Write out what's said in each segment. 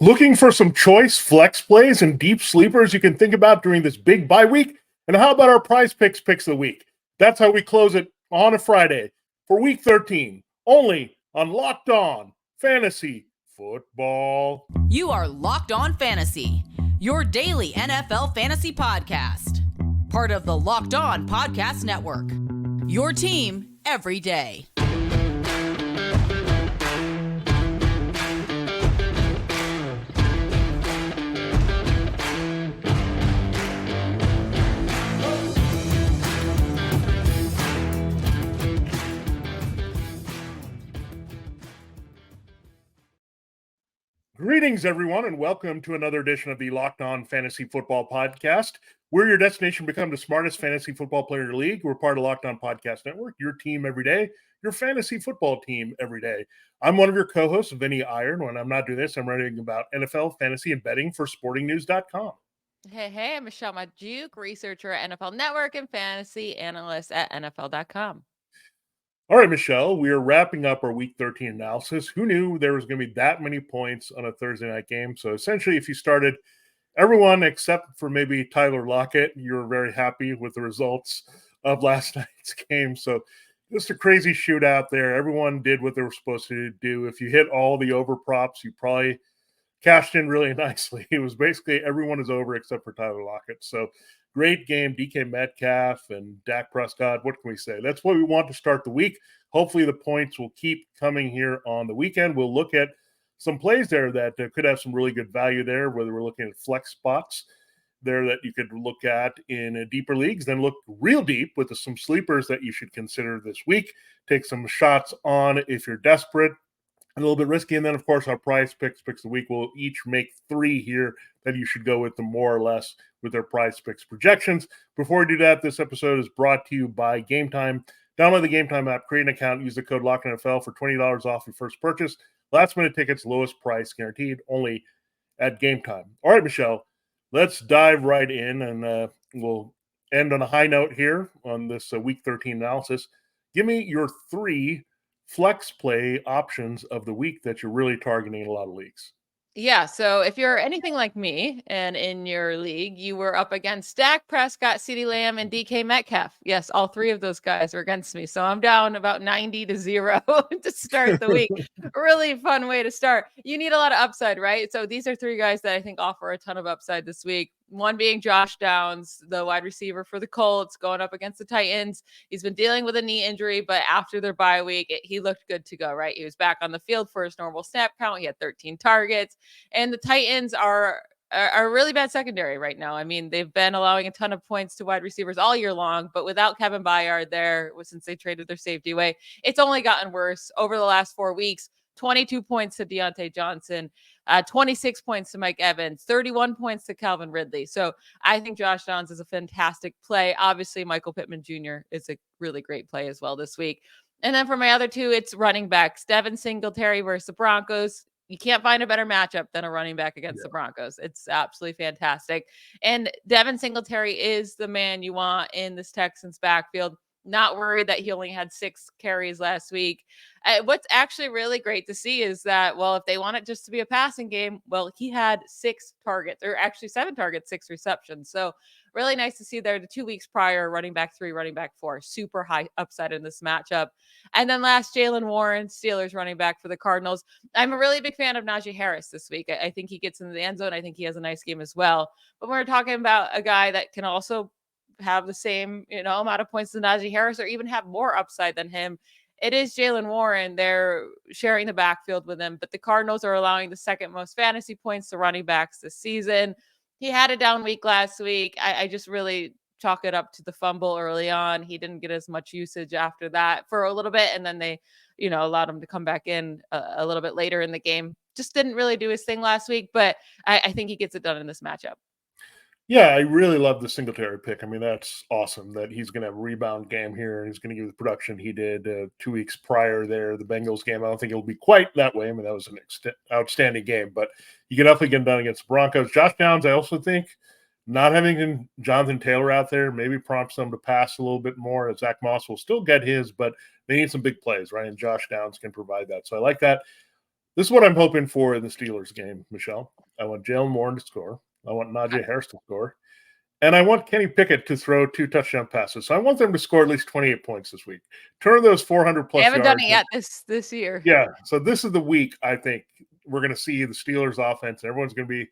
Looking for some choice flex plays and deep sleepers you can think about during this big bye week? And how about our PrizePicks picks of the week? That's how we close it on a Friday for week 13, only on Locked On Fantasy Football. You are Locked On Fantasy, your daily NFL fantasy podcast. Part of the Locked On Podcast Network. Your team every day. Greetings, everyone, and welcome to another edition of the Locked On Fantasy Football Podcast. We're your destination to become the smartest fantasy football player in the league. We're part of Locked On Podcast Network, your team every day, your fantasy football team every day. I'm one of your co-hosts, Vinnie Iyer. When I'm not doing this, I'm writing about NFL, fantasy, and betting for sportingnews.com. Hey, I'm Michelle Magdziuk, researcher at NFL Network and fantasy analyst at NFL.com. All right, Michelle, we are wrapping up our Week 13 analysis. Who knew there was going to be that many points on a Thursday night game? So essentially, if you started everyone except for maybe Tyler Lockett, you were very happy with the results of last night's game. So just a crazy shootout there. Everyone did what they were supposed to do. If you hit all the over props, you probably cashed in really nicely. It was basically everyone is over except for Tyler Lockett. So great game, DK Metcalf and Dak Prescott. What can we say? That's what we want to start the week. Hopefully the points will keep coming here on the weekend. We'll look at some plays there that could have some really good value there, whether we're looking at flex spots there that you could look at in deeper leagues, then look real deep with some sleepers that you should consider this week. Take some shots on if you're desperate. A little bit risky. And then, of course, our PrizePicks picks of the week. We'll each make three here that you should go with them more or less with their PrizePicks projections. Before we do that, this episode is brought to you by Game Time. Download the Game Time app, create an account, use the code LOCKNFL for $20 off your first purchase. Last minute tickets, lowest price guaranteed, only at Game Time. All right, Michelle, let's dive right in, and we'll end on a high note here on this Week 13 analysis. Give me your three flex play options of the week that you're really targeting in a lot of leagues. Yeah, so if you're anything like me and in your league, you were up against Dak Prescott, CeeDee Lamb, and DK Metcalf. Yes, all three of those guys are against me. So I'm down about 90-0 to start the week. Really fun way to start. You need a lot of upside, right? So these are three guys that I think offer a ton of upside this week. One being Josh Downs, the wide receiver for the Colts, going up against the Titans. He's been dealing with a knee injury, but after their bye week, he looked good to go, right? He was back on the field for his normal snap count. He had 13 targets. And the Titans are a really bad secondary right now. I mean, they've been allowing a ton of points to wide receivers all year long, but without Kevin Byard there, since they traded their safety away, it's only gotten worse over the last 4 weeks. 22 points to Deontay Johnson, 26 points to Mike Evans, 31 points to Calvin Ridley. So I think Josh Downs is a fantastic play. Obviously, Michael Pittman Jr. is a really great play as well this week. And then for my other two, it's running backs. Devin Singletary versus the Broncos. You can't find a better matchup than a running back against the Broncos. It's absolutely fantastic. And Devin Singletary is the man you want in this Texans backfield. Not worried that he only had 6 carries last week. What's actually really great to see is that, well, if they want it just to be a passing game, well, he had 6 targets, or actually 7 targets, 6 receptions. So really nice to see there. The 2 weeks prior, running back 3, running back 4, super high upside in this matchup. And then last, Jaylen Warren, Steelers running back for the Cardinals. I'm a really big fan of Najee Harris this week. I think he gets into the end zone. I think he has a nice game as well. But we're talking about a guy that can also have the same, amount of points as Najee Harris, or even have more upside than him. It is Jaylen Warren. They're sharing the backfield with him, but the Cardinals are allowing the second most fantasy points to running backs this season. He had a down week last week. I just really chalk it up to the fumble early on. He didn't get as much usage after that for a little bit, and then they, allowed him to come back in a little bit later in the game. Just didn't really do his thing last week, but I think he gets it done in this matchup. Yeah, I really love the Singletary pick. I mean, that's awesome that he's going to have a rebound game here. He's going to give the production he did 2 weeks prior there, the Bengals game. I don't think it'll be quite that way. I mean, that was an outstanding game, but you can definitely get it done against the Broncos. Josh Downs, I also think, not having Jonathan Taylor out there maybe prompts them to pass a little bit more. Zach Moss will still get his, but they need some big plays, right? And Josh Downs can provide that. So I like that. This is what I'm hoping for in the Steelers game, Michelle. I want Jaylen Warren to score. I want Najee Harris to score. And I want Kenny Pickett to throw 2 touchdown passes. So I want them to score at least 28 points this week. Turn those 400 They plus haven't yards. done it yet this year. Yeah. So this is the week I think we're going to see the Steelers offense. Everyone's going to be,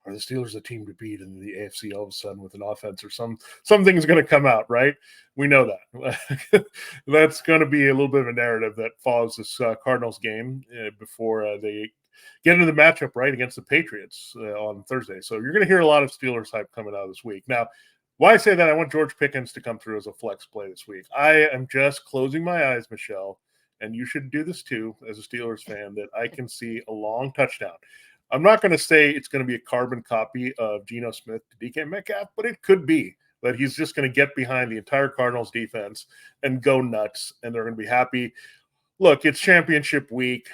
are the Steelers a team to beat in the AFC all of a sudden with an offense or something's going to come out, right? We know that. That's going to be a little bit of a narrative that follows this Cardinals game before they get into the matchup, right, against the Patriots on Thursday. So you're going to hear a lot of Steelers hype coming out this week. Now, why I say that, I want George Pickens to come through as a flex play this week. I am just closing my eyes, Michelle, and you should do this too as a Steelers fan, that I can see a long touchdown. I'm not going to say it's going to be a carbon copy of Geno Smith to DK Metcalf, but it could be that he's just going to get behind the entire Cardinals defense and go nuts, and they're going to be happy. Look, it's championship week.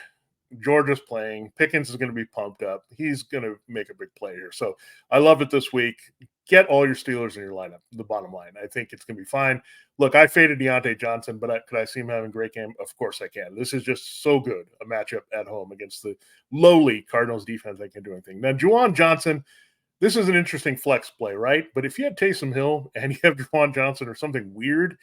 Georgia's playing. Pickens is going to be pumped up. He's going to make a big play here. So I love it this week. Get all your Steelers in your lineup, the bottom line. I think it's going to be fine. Look, I faded Deontay Johnson, but could I see him having a great game? Of course I can. This is just so good, a matchup at home against the lowly Cardinals defense that can do anything. Now, Juwan Johnson, this is an interesting flex play, right? But if you had Taysom Hill and you have Juwan Johnson or something weird,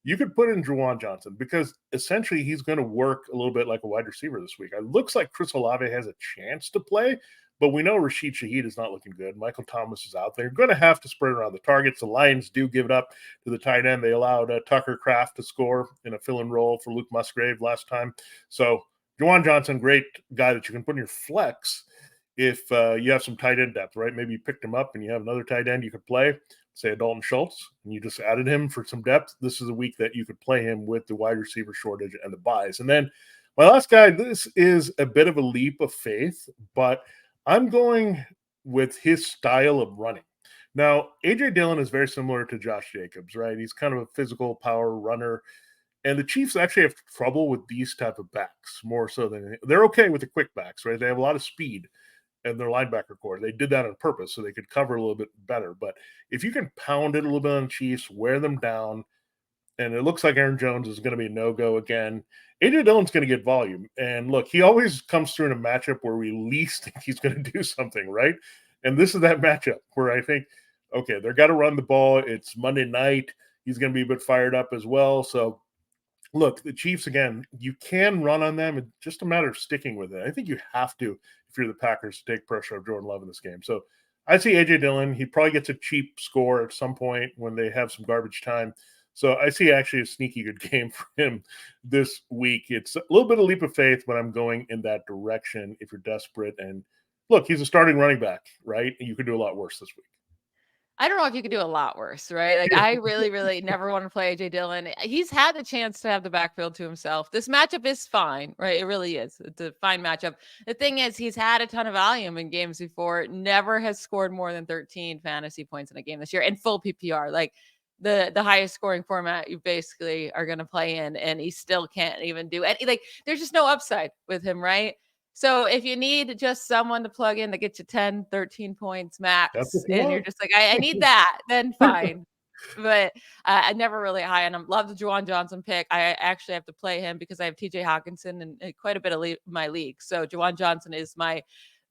you could put in Juwan Johnson because essentially he's going to work a little bit like a wide receiver this week. It looks like Chris Olave has a chance to play, but we know Rashid Shaheed is not looking good. Michael Thomas is out there. You're going to have to spread around the targets. The Lions do give it up to the tight end. They allowed Tucker Kraft to score in a fill-in role for Luke Musgrave last time. So Juwan Johnson, great guy that you can put in your flex if you have some tight end depth, right? Maybe you picked him up and you have another tight end you could play, say a Dalton Schultz, and you just added him for some depth. This is a week that you could play him with the wide receiver shortage and the buys. And then my last guy, this is a bit of a leap of faith, but I'm going with his style of running. Now, A.J. Dillon is very similar to Josh Jacobs, right? He's kind of a physical power runner. And the Chiefs actually have trouble with these type of backs more so than they're okay with the quick backs, right? They have a lot of speed and their linebacker core. They did that on purpose so they could cover a little bit better. But if you can pound it a little bit on the Chiefs, wear them down, and it looks like Aaron Jones is going to be a no-go again, A.J. Dillon's going to get volume. And look, he always comes through in a matchup where we least think he's going to do something, right? And this is that matchup where I think, okay, they're got to run the ball. It's Monday night. He's going to be a bit fired up as well. So look, the Chiefs, again, you can run on them. It's just a matter of sticking with it. I think you have to, if you're the Packers, to take pressure off Jordan Love in this game. So I see A.J. Dillon. He probably gets a cheap score at some point when they have some garbage time. So I see actually a sneaky good game for him this week. It's a little bit of leap of faith, but I'm going in that direction if you're desperate. And look, he's a starting running back, right? And you could do a lot worse this week. I don't know if you could do a lot worse, right? Like, I really, really never want to play AJ Dillon. He's had the chance to have the backfield to himself. This matchup is fine, right? It really is. It's a fine matchup. The thing is, he's had a ton of volume in games before. Never has scored more than 13 fantasy points in a game this year in full PPR. Like, the highest scoring format you basically are going to play in, and he still can't even do it. Like, there's just no upside with him, right? So if you need just someone to plug in that gets you 10, 13 points max, and you're just like, I need that, then fine. But I never really high on him. Love the Juwan Johnson pick. I actually have to play him because I have TJ Hawkinson and quite a bit of my league. So Juwan Johnson is my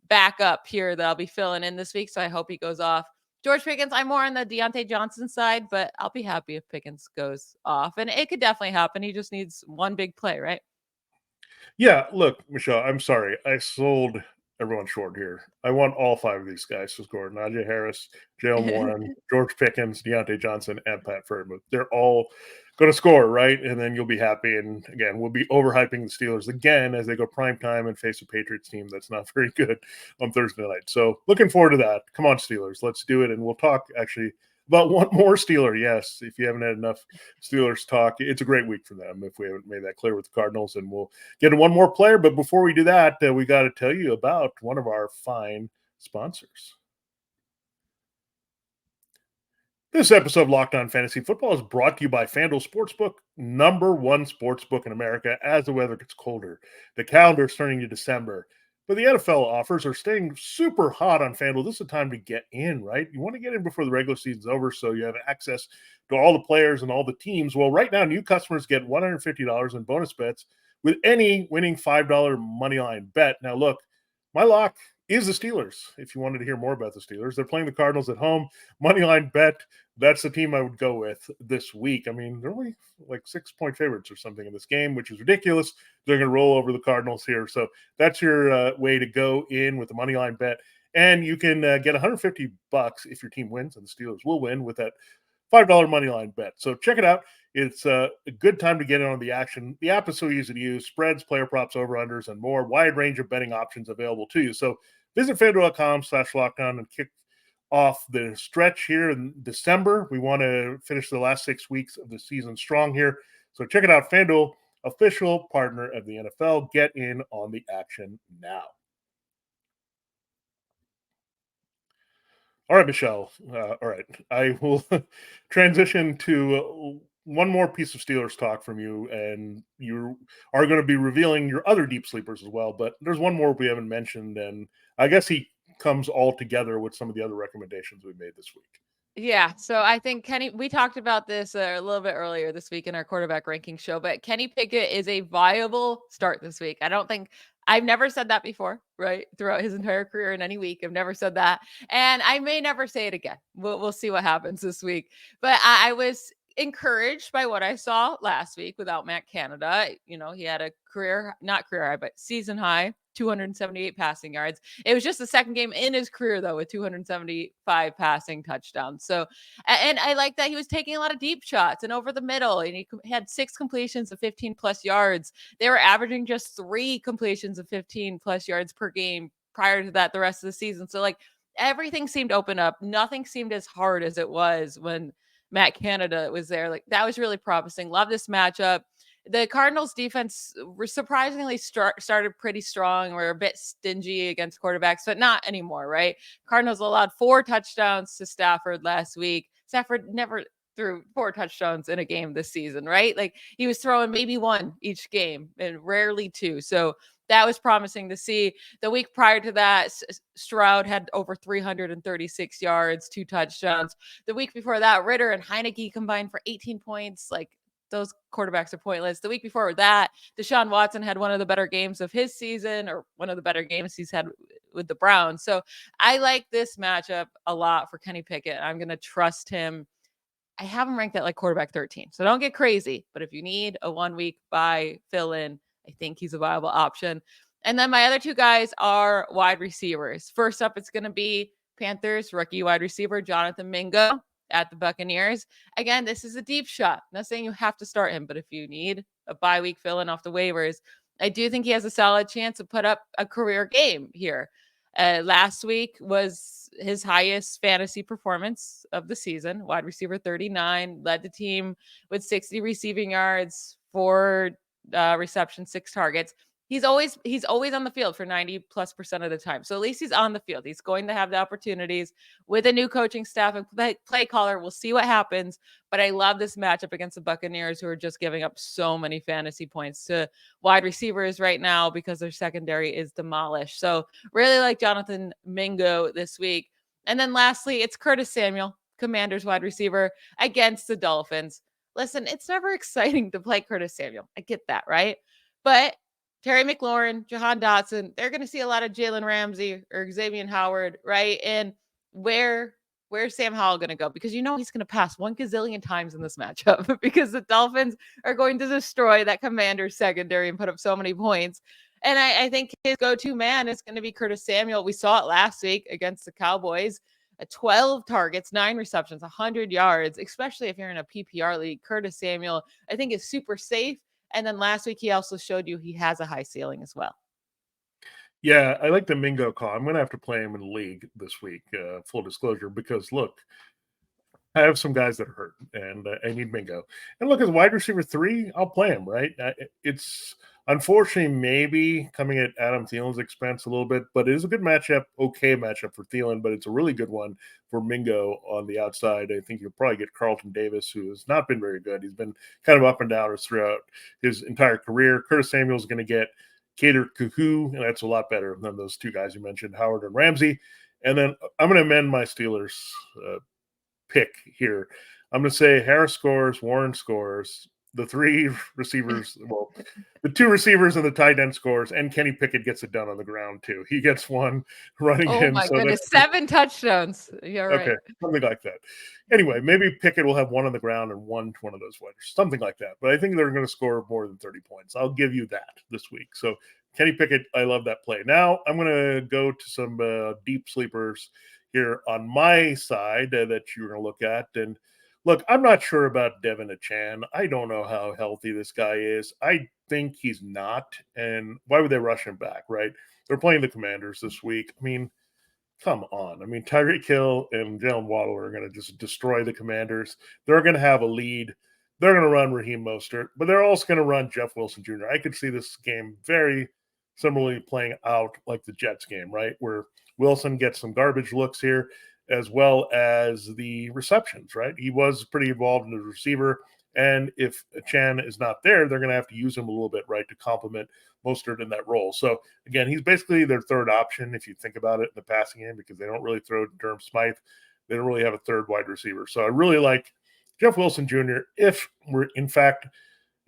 backup here that I'll be filling in this week. So I hope he goes off. George Pickens, I'm more on the Deontay Johnson side, but I'll be happy if Pickens goes off. And it could definitely happen. He just needs one big play, right? Yeah, look, Michelle, I'm sorry. I sold everyone short here. I want all 5 of these guys to score. Najee Harris, Jaylen Warren, George Pickens, Deontay Johnson, and Pat Fairmouth. They're all going to score, right? And then you'll be happy. And again, we'll be overhyping the Steelers again as they go prime time and face a Patriots team that's not very good on Thursday night. So looking forward to that. Come on, Steelers. Let's do it. And we'll talk actually about one more Steeler. Yes, if you haven't had enough Steelers talk, it's a great week for them if we haven't made that clear with the Cardinals. And we'll get to one more player. But before we do that, we got to tell you about one of our fine sponsors. This episode of Locked On Fantasy Football is brought to you by FanDuel Sportsbook, #1 sportsbook in America as the weather gets colder. The calendar is turning to December, but the NFL offers are staying super hot on FanDuel. This is the time to get in, right? You want to get in before the regular season's over so you have access to all the players and all the teams. Well, right now, new customers get $150 in bonus bets with any winning $5 moneyline bet. Now, look, my lock is the Steelers. If you wanted to hear more about the Steelers, they're playing the Cardinals at home. Moneyline bet, that's the team I would go with this week. I mean, they're only like 6-point favorites or something in this game, which is ridiculous. They're going to roll over the Cardinals here. So that's your way to go in with the moneyline bet. And you can get $150 if your team wins, and the Steelers will win with that $5 moneyline bet. So check it out. It's a good time to get in on the action. The app is so easy to use. Spreads, player props, over-unders, and more. Wide range of betting options available to you. So visit FanDuel.com/lockdown and kick off the stretch here in December. We want to finish the last 6 weeks of the season strong here. So check it out. FanDuel, official partner of the NFL. Get in on the action now. All right, Michelle. All right. I will transition to one more piece of Steelers talk from you, and you are going to be revealing your other deep sleepers as well. But there's one more we haven't mentioned, and I guess he comes all together with some of the other recommendations we made this week. Yeah, so I think we talked about this a little bit earlier this week in our quarterback ranking show, but Kenny Pickett is a viable start this week. I've never said that before, right? Throughout his entire career in any week, I've never said that. And I may never say it again. We'll see what happens this week. But I was encouraged by what I saw last week without Matt Canada. He had a not career high, but season high, 278 passing yards. It was just the second game in his career, though, with 275 passing touchdowns. So, and I like that he was taking a lot of deep shots and over the middle, and he had 6 completions of 15 plus yards. They were averaging just 3 completions of 15 plus yards per game prior to that the rest of the season. So, like, everything seemed open up. Nothing seemed as hard as it was when Matt Canada was there. Like, that was really promising. Love this matchup. The Cardinals defense were surprisingly started pretty strong. We're a bit stingy against quarterbacks, but not anymore, right? Cardinals allowed 4 touchdowns to Stafford last week. Stafford never threw 4 touchdowns in a game this season, right? Like, he was throwing maybe 1 each game and rarely 2. So that was promising to see. The week prior to that, Stroud had over 336 yards, 2 touchdowns. The week before that, Ritter and Heineke combined for 18 points. Like, those quarterbacks are pointless. The week before that, Deshaun Watson had one of the better games of his season, or one of the better games he's had with the Browns. So I like this matchup a lot for Kenny Pickett. I'm going to trust him. I have him ranked at like quarterback 13. So don't get crazy. But if you need a 1-week buy fill in, I think he's a viable option. And then my other 2 guys are wide receivers. First up, it's going to be Panthers rookie wide receiver Jonathan Mingo at the Buccaneers. Again, this is a deep shot. I'm not saying you have to start him, but if you need a bye week fill in off the waivers, I do think he has a solid chance to put up a career game here. Last week was his highest fantasy performance of the season. Wide receiver 39, led the team with 60 receiving yards, 4 receptions, 6 targets. He's always on the field for 90+% of the time. So at least he's on the field. He's going to have the opportunities with a new coaching staff and play caller. We'll see what happens. But I love this matchup against the Buccaneers, who are just giving up so many fantasy points to wide receivers right now because their secondary is demolished. So really like Jonathan Mingo this week. And then lastly, it's Curtis Samuel, Commanders wide receiver, against the Dolphins. Listen, it's never exciting to play Curtis Samuel. I get that, right? But Terry McLaurin, Jahan Dotson, they're going to see a lot of Jaylen Ramsey or Xavier Howard, right? And where's Sam Howell going to go? Because he's going to pass 1 gazillion times in this matchup because the Dolphins are going to destroy that Commanders secondary and put up so many points. And I think his go-to man is going to be Curtis Samuel. We saw it last week against the Cowboys. 12 targets, 9 receptions, 100 yards, especially if you're in a PPR league. Curtis Samuel, I think, is super safe. And then last week, he also showed you he has a high ceiling as well. Yeah, I like the Mingo call. I'm going to have to play him in the league this week, full disclosure, because look, I have some guys that are hurt, and I need Mingo. And look, as wide receiver 3, I'll play him, right? It's unfortunately maybe coming at Adam Thielen's expense a little bit, but it is a good matchup, okay matchup for Thielen, but it's a really good one for Mingo on the outside. I think you'll probably get Carlton Davis, who has not been very good. He's been kind of up and down throughout his entire career. Curtis Samuel's going to get Kader Kuhu, and that's a lot better than those 2 guys you mentioned, Howard and Ramsey. And then I'm going to amend my Steelers pick here. I'm going to say Harris scores, Warren scores, the three receivers, well, the two receivers and the tight end scores, and Kenny Pickett gets it done on the ground too. He gets one running Oh in. my So goodness, 7 touchdowns. You're right. okay, something like that. Anyway, maybe Pickett will have one on the ground and one to one of those winners, something like that. But I think they're going to score more than 30 points. I'll give you that this week. So Kenny Pickett, I love that play. Now I'm going to go to some deep sleepers here on my side that you're going to look at. And look, I'm not sure about Devin Achan. I don't know how healthy this guy is. I think he's not. And why would they rush him back, right? They're playing the Commanders this week. I mean, come on. I mean, Tyreek Hill and Jaylen Waddle are going to just destroy the Commanders. They're going to have a lead. They're going to run Raheem Mostert, but they're also going to run Jeff Wilson Jr. I could see this game very similarly playing out like the Jets game, right? Where Wilson gets some garbage looks here, as well as the receptions, right? He was pretty involved in the receiver. And if Chan is not there, they're going to have to use him a little bit, right, to complement Mostert in that role. So again, he's basically their third option if you think about it in the passing game, because they don't really throw Durham Smythe. They don't really have a third wide receiver. So I really like Jeff Wilson Jr. If we're in fact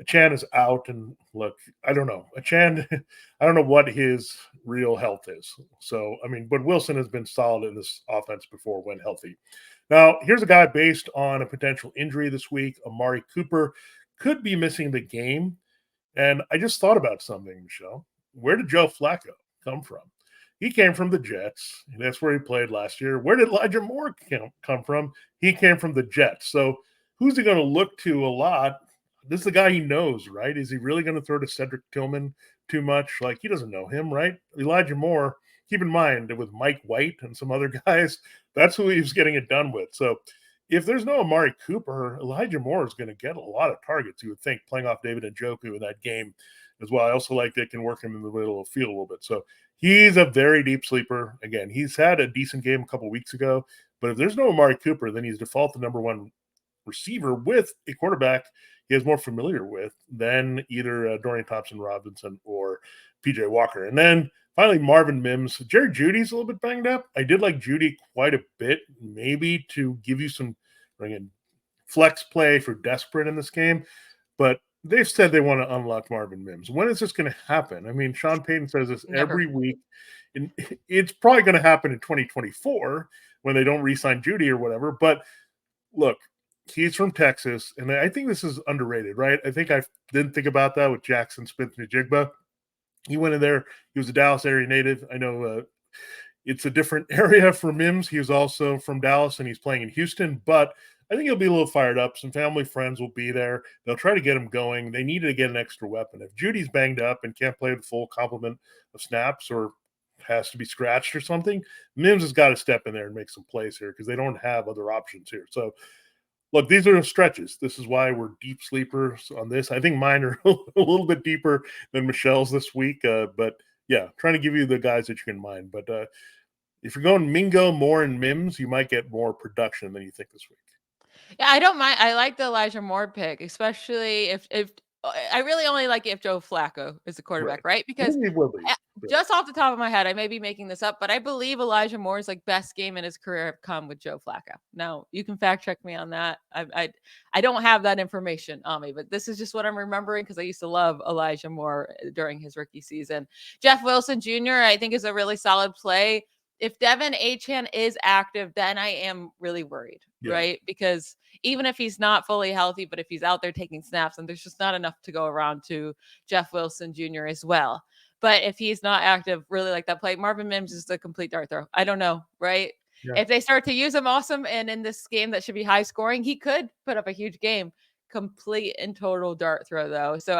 Achan is out, and look, I don't know. Achan, I don't know what his real health is. So I mean, but Wilson has been solid in this offense before when healthy. Now, here's a guy based on a potential injury this week. Amari Cooper could be missing the game. And I just thought about something, Michelle. Where did Joe Flacco come from? He came from the Jets. That's where he played last year. Where did Elijah Moore come from? He came from the Jets. So who's he going to look to a lot? This is the guy he knows, right? Is he really going to throw to Cedric Tillman too much? Like, he doesn't know him, right? Elijah Moore, keep in mind, with Mike White and some other guys, that's who he was getting it done with. So if there's no Amari Cooper, Elijah Moore is going to get a lot of targets, you would think, playing off David Njoku in that game as well. I also like they can work him in the middle of the field a little bit. So he's a very deep sleeper. Again, he's had a decent game a couple weeks ago, but if there's no Amari Cooper, then he's default the number one receiver with a quarterback he is more familiar with than either Dorian Thompson-Robinson or PJ Walker. And then finally, Marvin Mims. Jerry Jeudy's a little bit banged up. I did like Jeudy quite a bit, maybe to give you some flex play for desperate in this game. But they've said they want to unlock Marvin Mims. When is this going to happen? I mean, Sean Payton says this every week. And it's probably going to happen in 2024 when they don't re-sign Jeudy or whatever. But look, he's from Texas, and I think this is underrated, right? I think I didn't think about that with Jackson Smith-Njigba. He went in there. He was a Dallas area native. I know it's a different area for Mims. He was also from Dallas, and he's playing in Houston. But I think he'll be a little fired up. Some family friends will be there. They'll try to get him going. They needed to get an extra weapon. If Judy's banged up and can't play the full complement of snaps or has to be scratched or something, Mims has got to step in there and make some plays here because they don't have other options here. So, look, these are stretches. This is why we're deep sleepers on this. I think mine are a little bit deeper than Michelle's this week. But, yeah, trying to give you the guys that you can mind. But if you're going Mingo, Moore, and Mims, you might get more production than you think this week. Yeah, I don't mind. I like the Elijah Moore pick, especially if I really only like it if Joe Flacco is the quarterback, right? Because just off the top of my head, I may be making this up, but I believe Elijah Moore's best game in his career have come with Joe Flacco. Now you can fact check me on that. I don't have that information on me, but this is just what I'm remembering because I used to love Elijah Moore during his rookie season. Jeff Wilson Jr. I think is a really solid play. If Devin Achan is active, then I am really worried, right? Because even if he's not fully healthy, but if he's out there taking snaps, and there's just not enough to go around to Jeff Wilson Jr. as well. But if he's not active, really like that play, Marvin Mims is a complete dart throw. I don't know, right? Yeah. If they start to use him, awesome. And in this game that should be high scoring, he could put up a huge game. Complete and total dart throw, though. So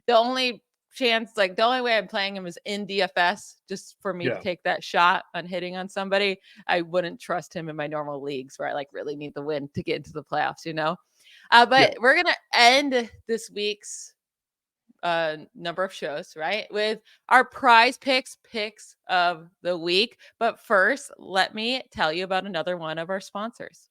the only chance, the only way I'm playing him is in DFS, just for me to take that shot on hitting on somebody. I wouldn't trust him in my normal leagues where I really need the win to get into the playoffs, but we're going to end this week's number of shows, right, with our PrizePicks picks of the week. But first, let me tell you about another one of our sponsors.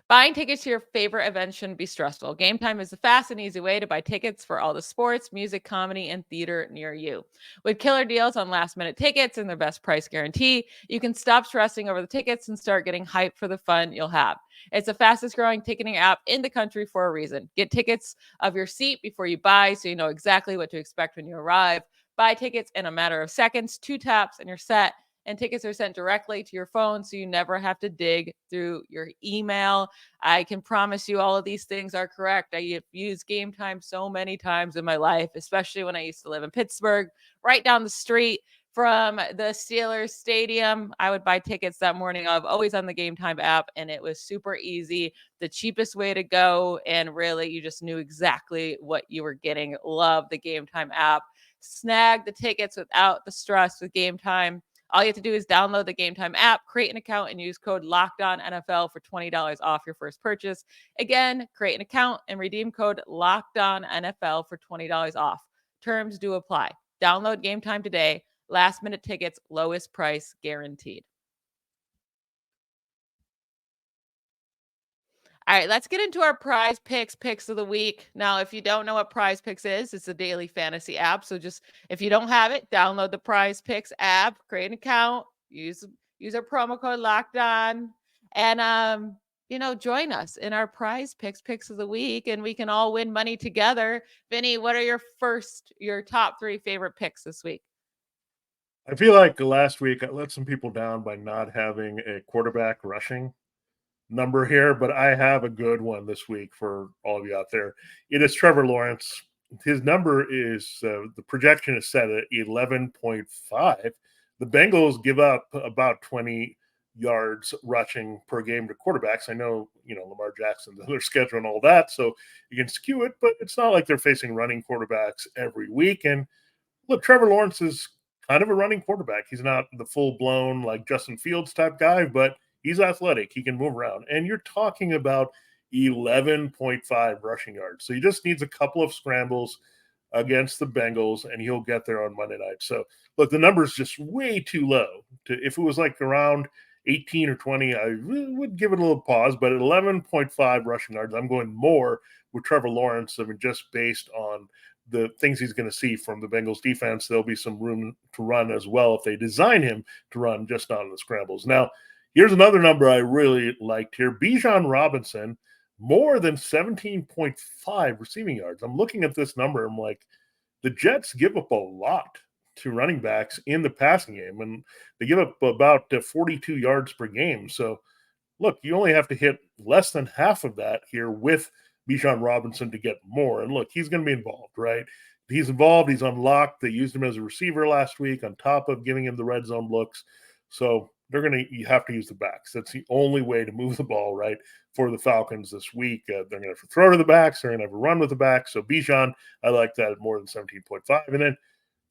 Buying tickets to your favorite events shouldn't be stressful. Game Time is a fast and easy way to buy tickets for all the sports, music, comedy, and theater near you. With killer deals on last minute tickets and their best price guarantee, you can stop stressing over the tickets and start getting hyped for the fun you'll have. It's the fastest growing ticketing app in the country for a reason. Get tickets of your seat before you buy so you know exactly what to expect when you arrive. Buy tickets in a matter of seconds, 2 taps, and you're set. And tickets are sent directly to your phone so you never have to dig through your email. I can promise you all of these things are correct. I have used Game Time so many times in my life, especially when I used to live in Pittsburgh, right down the street from the Steelers stadium. I would buy tickets that morning of always on the Game Time app, and it was super easy, the cheapest way to go. And really, you just knew exactly what you were getting. Love the Game Time app. Snag the tickets without the stress with Game Time. All you have to do is download the Game Time app, create an account, and use code LOCKEDONNFL for $20 off your first purchase. Again, create an account and redeem code LOCKEDONNFL for $20 off. Terms do apply. Download Game Time today. Last minute tickets, lowest price guaranteed. All right, let's get into our PrizePicks picks of the week. Now, if you don't know what PrizePicks is, it's a daily fantasy app. So just if you don't have it, download the PrizePicks app, create an account, use our promo code Locked On, and join us in our PrizePicks picks of the week, and we can all win money together. Vinny, what are your top 3 favorite picks this week? I feel like last week I let some people down by not having a quarterback rushing number here, but I have a good one this week for all of you out there. It is Trevor Lawrence. His number is the projection is set at 11.5. The Bengals give up about 20 yards rushing per game to quarterbacks. I know, Lamar Jackson, their schedule and all that, so you can skew it, but it's not like they're facing running quarterbacks every week. And look, Trevor Lawrence is kind of a running quarterback. He's not the full blown like Justin Fields type guy, but he's athletic. He can move around. And you're talking about 11.5 rushing yards. So he just needs a couple of scrambles against the Bengals, and he'll get there on Monday night. So, look, the number is just way too low. If it was like around 18 or 20, I would give it a little pause. But at 11.5 rushing yards, I'm going more with Trevor Lawrence. I mean, just based on the things he's going to see from the Bengals defense. There'll be some room to run as well if they design him to run, just not on the scrambles. Now, here's another number I really liked here. Bijan Robinson, more than 17.5 receiving yards. I'm looking at this number. I'm like, the Jets give up a lot to running backs in the passing game, and they give up about 42 yards per game. So, look, you only have to hit less than half of that here with Bijan Robinson to get more. And look, he's going to be involved, right? He's involved. He's unlocked. They used him as a receiver last week on top of giving him the red zone looks. So you have to use the backs. That's the only way to move the ball, right, for the Falcons this week. They're going to have to throw to the backs. They're going to have to run with the backs. So Bijan, I like that at more than 17.5. And then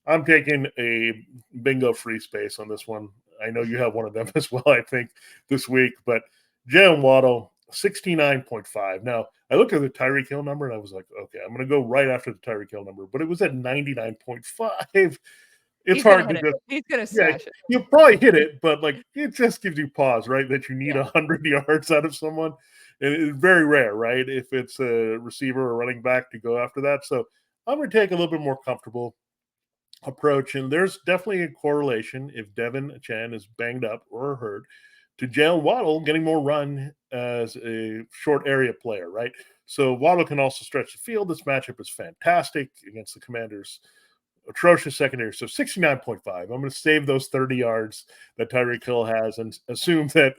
I'm taking a bingo free space on this one. I know you have one of them as well, I think, this week. But Jaylen Waddle, 69.5. Now, I looked at the Tyreek Hill number, and I was like, okay, I'm going to go right after the Tyreek Hill number. But it was at 99.5. It's hard to just – he's going to smash it. You'll probably hit it, but, it just gives you pause, right, that you need 100 yards out of someone. And it's very rare, right, if it's a receiver or running back to go after that. So I'm going to take a little bit more comfortable approach. And there's definitely a correlation if Devin Chan is banged up or hurt to Jaylen Waddle getting more run as a short area player, right? So Waddle can also stretch the field. This matchup is fantastic against the Commanders' atrocious secondary. So 69.5. I'm going to save those 30 yards that Tyreek Hill has and assume that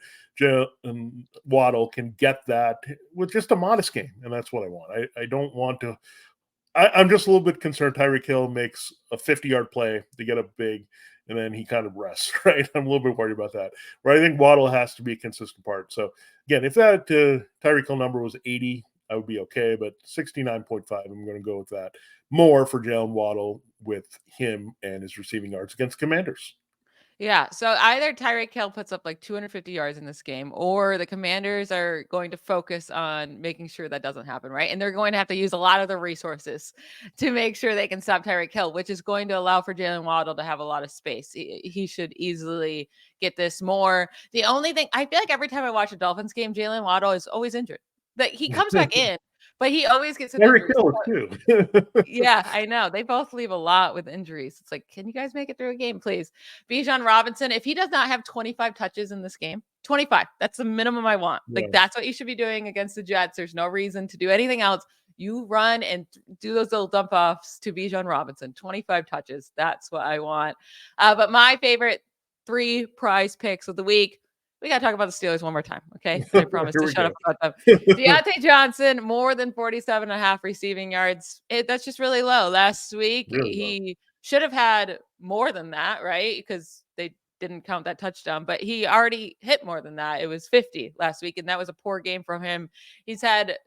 Waddle can get that with just a modest game. And that's what I want. I don't want to – I'm just a little bit concerned Tyreek Hill makes a 50-yard play to get up big, and then he kind of rests, right? I'm a little bit worried about that. Where I think Waddle has to be a consistent part. So, again, if that Tyreek Hill number was 80, I would be okay. But 69.5, I'm going to go with that. More for Jaylen Waddle with him and his receiving yards against Commanders. Yeah, so either Tyreek Hill puts up like 250 yards in this game, or the Commanders are going to focus on making sure that doesn't happen, right? And they're going to have to use a lot of their resources to make sure they can stop Tyreek Hill, which is going to allow for Jaylen Waddle to have a lot of space. He should easily get this more. The only thing, I feel like every time I watch a Dolphins game, Jaylen Waddle is always injured. That he comes back in, but he always gets an Eric injury. Hill too. Yeah, I know. They both leave a lot with injuries. It's like, can you guys make it through a game, please? Bijan Robinson, if he does not have 25 touches in this game, 25, that's the minimum I want. Yeah. Like, that's what you should be doing against the Jets. There's no reason to do anything else. You run and do those little dump offs to Bijan Robinson, 25 touches. That's what I want. But my favorite 3 prize picks of the week. We got to talk about the Steelers one more time, okay? I promise to shut up about them. Deontay Johnson, more than 47.5 receiving yards. That's just really low. Last week, he should have had more than that, right? Because they didn't count that touchdown, but he already hit more than that. It was 50 last week, and that was a poor game from him. He's had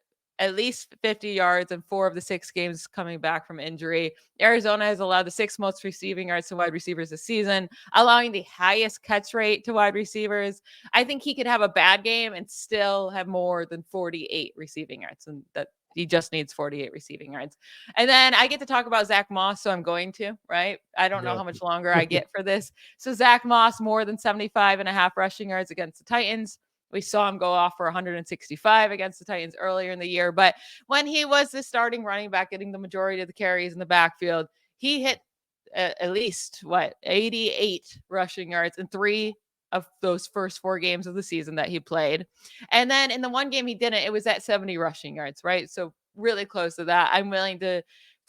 at least 50 yards in 4 of the 6 games coming back from injury. Arizona has allowed the 6th most receiving yards to wide receivers this season, allowing the highest catch rate to wide receivers. I think he could have a bad game and still have more than 48 receiving yards, and that he just needs 48 receiving yards. And then I get to talk about Zach Moss, so I'm going to, right? I don't know how much longer I get for this. So Zach Moss, more than 75.5 rushing yards against the Titans. We saw him go off for 165 against the Titans earlier in the year. But when he was the starting running back, getting the majority of the carries in the backfield, he hit at least 88 rushing yards in 3 of those first 4 games of the season that he played. And then in the one game he didn't, it was at 70 rushing yards, right? So really close to that. I'm willing to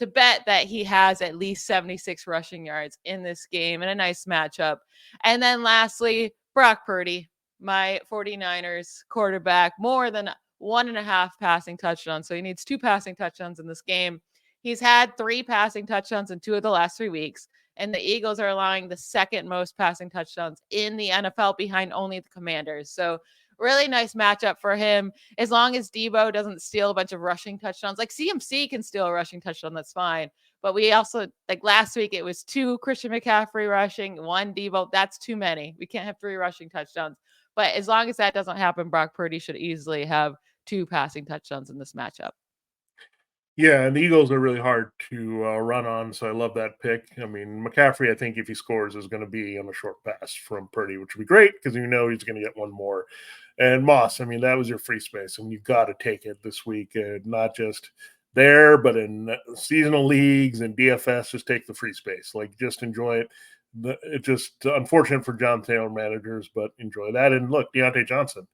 bet that he has at least 76 rushing yards in this game and a nice matchup. And then lastly, Brock Purdy, my 49ers quarterback, more than 1.5 passing touchdowns. So he needs 2 passing touchdowns in this game. He's had 3 passing touchdowns in 2 of the last 3 weeks. And the Eagles are allowing the 2nd most passing touchdowns in the NFL behind only the Commanders. So really nice matchup for him. As long as Debo doesn't steal a bunch of rushing touchdowns, like CMC can steal a rushing touchdown, that's fine. But we also, like last week, it was 2 Christian McCaffrey rushing, 1 Debo. That's too many. We can't have 3 rushing touchdowns. But as long as that doesn't happen, Brock Purdy should easily have 2 passing touchdowns in this matchup. Yeah, and the Eagles are really hard to run on, so I love that pick. I mean, McCaffrey, I think if he scores, is going to be on a short pass from Purdy, which would be great because you know he's going to get one more. And Moss, I mean, that was your free space, and you've got to take it this week, not just there, but in seasonal leagues and DFS, just take the free space. Like, just enjoy it. It's just unfortunate for John Taylor managers, but enjoy that. And look, Deontay Johnson.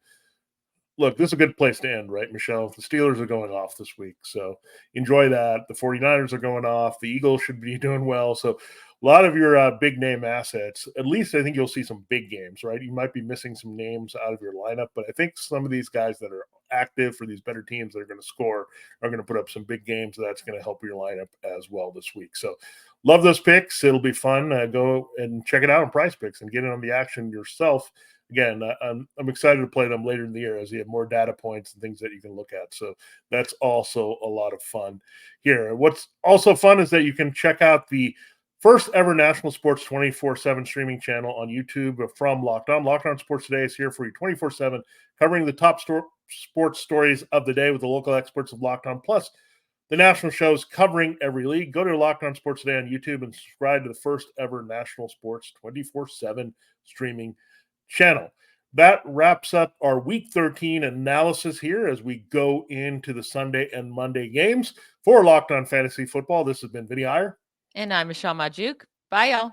Look, this is a good place to end, right, Michelle? The Steelers are going off this week, so enjoy that. The 49ers are going off. The Eagles should be doing well. So a lot of your big-name assets, at least I think you'll see some big games, right? You might be missing some names out of your lineup, but I think some of these guys that are active for these better teams that are going to score are going to put up some big games. That's going to help your lineup as well this week. So love those picks. It'll be fun. Go and check it out on PrizePicks and get in on the action yourself. Again, I'm excited to play them later in the year as you have more data points and things that you can look at. So that's also a lot of fun here. What's also fun is that you can check out the first ever National Sports 24/7 streaming channel on YouTube from Locked On. Locked On Sports Today is here for you 24/7, covering the top sports stories of the day with the local experts of Locked On, plus the national shows covering every league. Go to Locked On Sports Today on YouTube and subscribe to the first ever National Sports 24/7 streaming channel. That wraps up our Week 13 analysis here as we go into the Sunday and Monday games for Locked On Fantasy Football. This has been Vinnie Iyer. And I'm Michelle Magdziuk. Bye, y'all.